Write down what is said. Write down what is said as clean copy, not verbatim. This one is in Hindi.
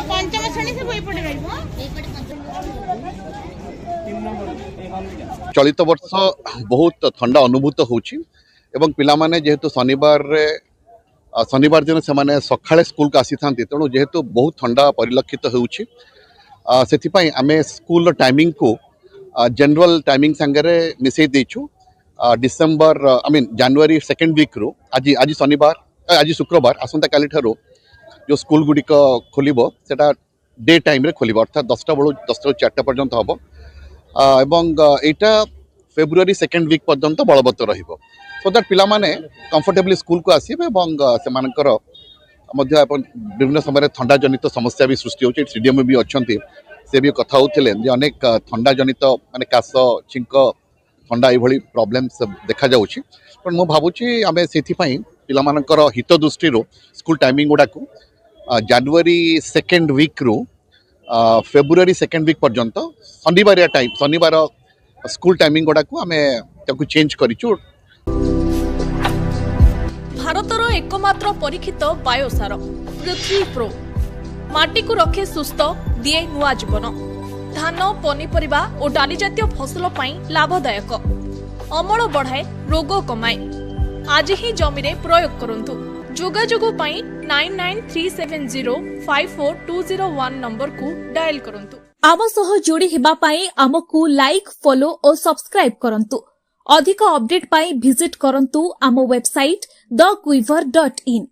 पंचम श्रेणी से चलित वर्ष बहुत ठंडा अनुभूत होउछि एवं पिला माने जेहेतु शनिवार दिन से सकाळे स्कूल को आसी थांती तेणु जेहेतु बहुत ठंडा परिलक्षित होउछि सेथिपाई आमे स्कूल टाइमिंग को जनरल टाइमिंग संगे मिसई देछु डिसेंबर जनवरी सेकेंड वीक रो आज शनिवार आज शुक्रवार आसंता काली ठारो जो स्कूल गुड़िक खोल सेटा डे टाइम रे खोल अर्थात 10टा बेलू 10टा 4टा पर्यंत हम एवं एटा फेब्रुआरी सेकेंड वीक पर्यंत बलवत्त रहिबो सो दैट पिला माने कंफर्टेबली स्कूल को आसीबे एवं सेमानकर मध्य विभिन्न समय ठंडा जनित समस्या भी सृष्टि होछि सीडीएम भी अच्छी से भी कथा होते अनेक ठंडा जनित माने काश छिंक ठंडा ये प्रॉब्लम्स देखा जाउछि पण मु भाबुछि आमे सेथिपई पिलामानकर हित दृष्टि स्कूल टाइमिंग गुड़ा को जनवरी सेकेंड वीक रू फेब्रुआरी सेकेंड वीक पर्यंत शनिवार स्कूल टाइमिंग गुड़ा को आमे ताकू चेंज करिछु। भारतर एकमात्र परीक्षित बायोसार पृथ्वी प्रो माटी को रखे सुस्थ दिए नुआ जीवन धान पनीपरिबा और डाली जातीय फसल पाई लाभदायक अमल बढ़ाए रोग कमाए आज ही जमी रे प्रयोग करंतु जोगाजोग पाई 9937054201 नंबर को डायल करंतु। आम सह जोड़ी हेबा पाई आमको लाइक फॉलो और सब्सक्राइब करंतु। अधिक अपडेट पाई विजिट करंतु आम वेबसाइट thequiver.in।